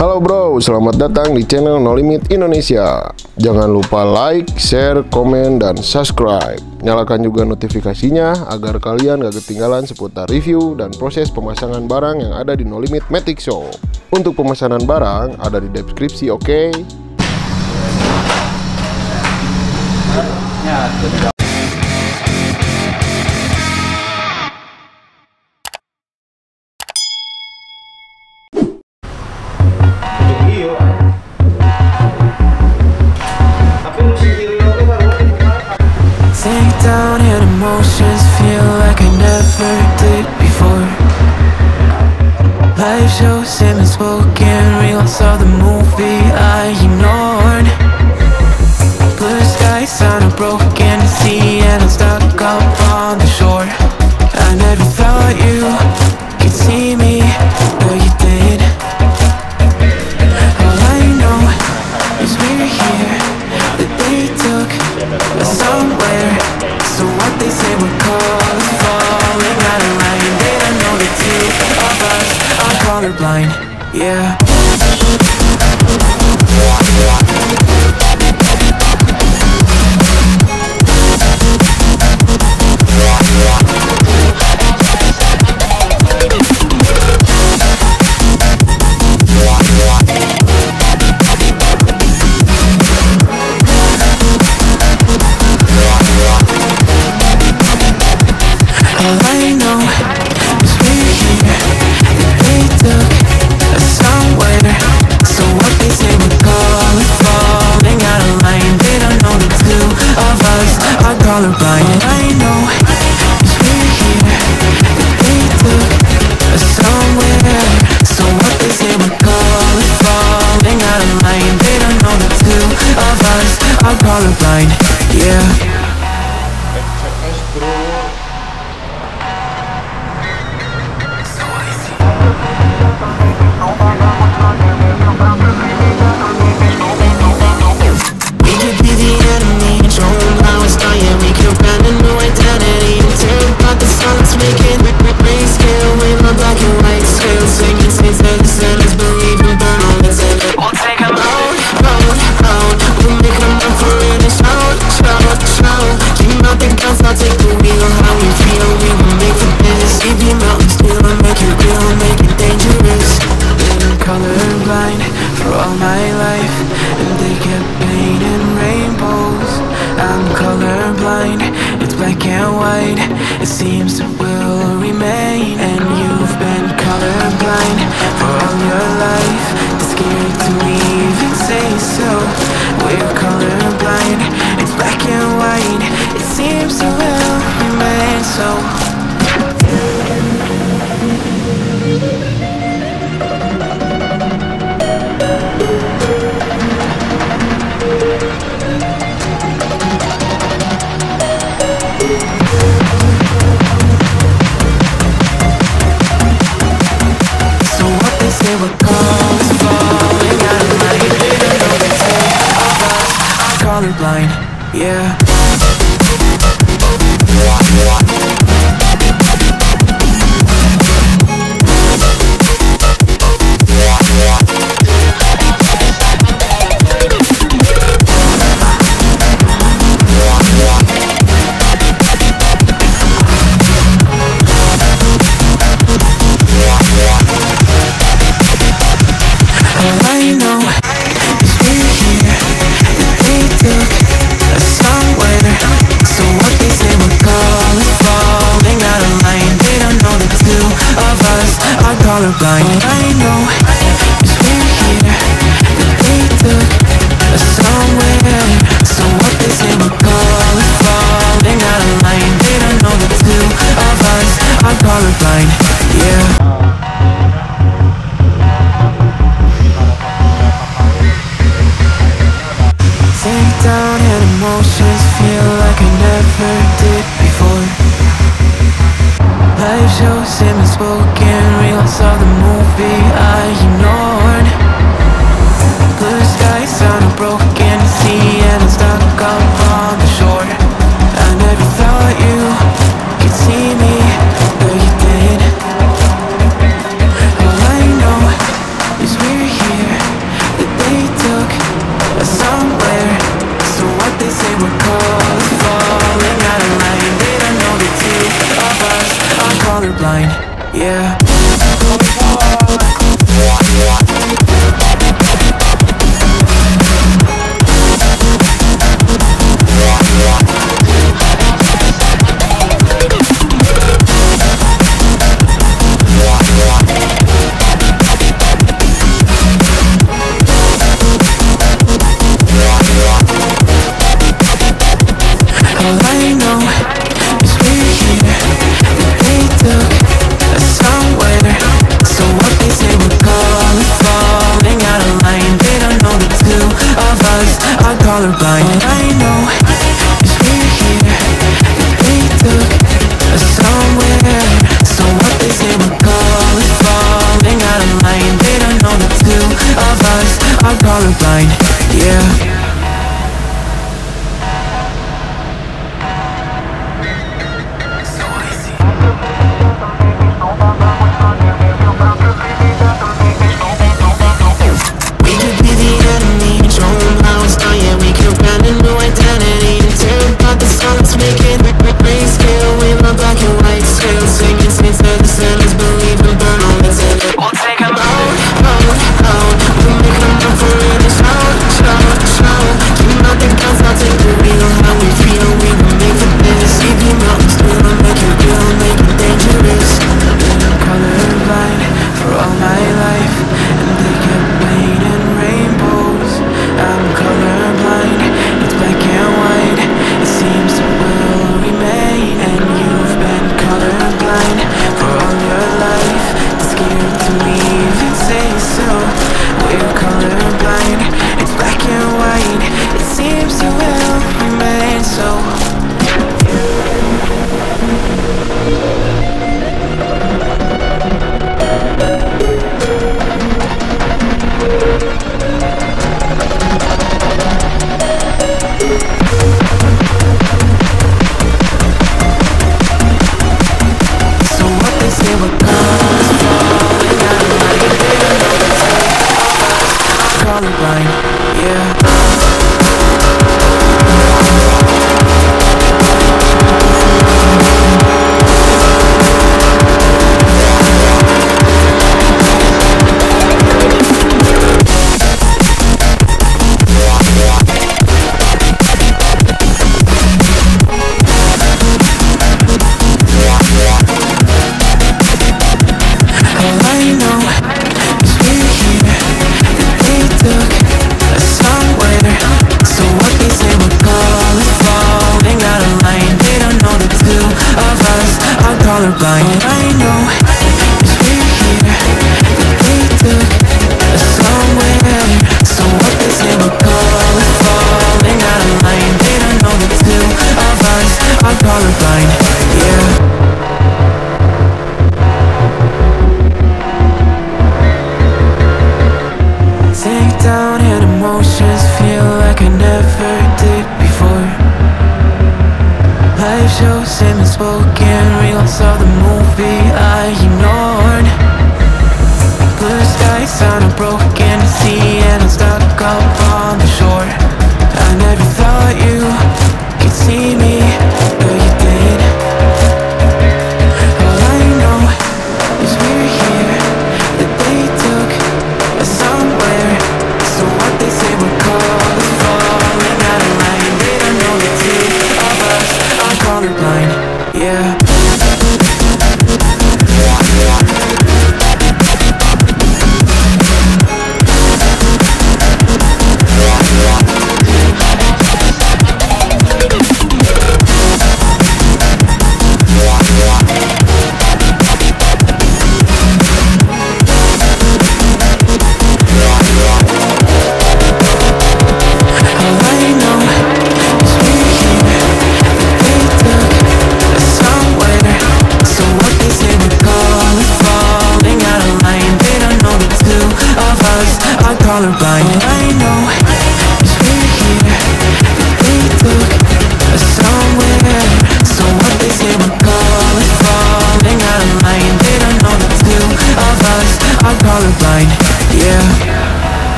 Halo bro, selamat datang di channel NoLimitz Indonesia. Jangan lupa like, share, komen, dan subscribe. Nyalakan juga notifikasinya agar kalian gak ketinggalan seputar review dan proses pemasangan barang yang ada di NoLimitz Maticshop. Untuk pemesanan barang ada di deskripsi, oke? Sink down and emotions feel like I never did before. Live shows and unspoken reels of the movie I ignored. Blue skies on a broken sea and I'm stuck up on the shore. I never thought you could see me, but you did. All I know is we're here, that they took us somewhere. So what they say we're called falling out of line. They don't know the two of us are colorblind, yeah. All I know is we're here, that they took us somewhere. So what they say we're called falling out of line. They don't know the two of us are colorblind. All I know is we're here, that they took us somewhere. So what they say we're called falling out of line. They don't know the two of us are colorblind, yeah. Colorblind for all my life, and they kept painting rainbows. I'm colorblind, it's black and white. It seems it will remain. And you've been colorblind for all your life, too scared to even say so. We're colorblind, it's black and white. It seems it will remain so. They were called falling out of line. They don't know the two of us are colorblind, yeah. Colorblind. All I know is we're here, that they took us somewhere. So what they say we're called falling out of line. They don't know the two of us are colorblind, yeah. Sink down and emotions feel like I never did before. Live shows and unspoken reels of the movie I ignored. yeah. All I know is we're here, that they took us somewhere. So what they say we're calling, falling out of line. They don't know the two of us are colorblind. All I know is we're here, that they took us somewhere. So what they say we're calling, falling out of line. They don't know the two of us are colorblind, yeah.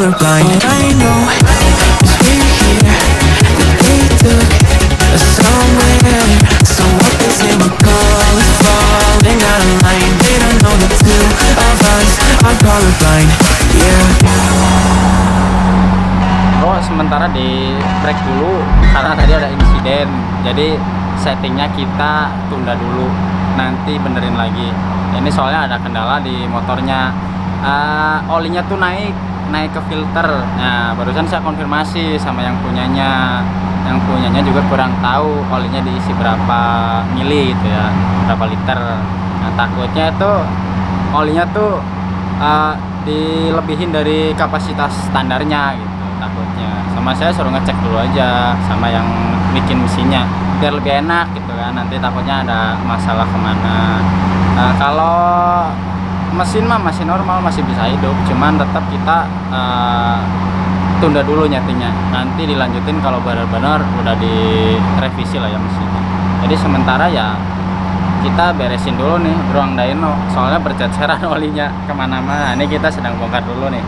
colorblind. Dyno is we're here, that they took us somewhere. So what they say we call it falling out of line. They don't know the two of us are colorblind. Yeah. Bro, sementara di break dulu karena tadi ada insiden. Jadi settingnya kita tunda dulu, nanti benerin lagi. Ini soalnya ada kendala di motornya. Olinya tuh naik ke filter. Nah, barusan saya konfirmasi sama yang punyanya. Yang punyanya juga kurang tahu olinya diisi berapa mili gitu ya, berapa liter. Nah, takutnya itu olinya tuh dilebihin dari kapasitas standarnya gitu takutnya. Sama saya suruh ngecek dulu aja sama yang bikin mesinnya biar lebih enak gitu kan. Nanti takutnya ada masalah kemana. Kalau mesin mah masih normal, masih bisa hidup, cuman tetap kita tunda dulu nyetingnya. Nanti dilanjutin kalau benar-benar udah direvisi lah ya mesinnya. Jadi sementara ya kita beresin dulu nih ruang dyno, soalnya berceceran olinya kemana-mana. Ini kita sedang bongkar dulu nih.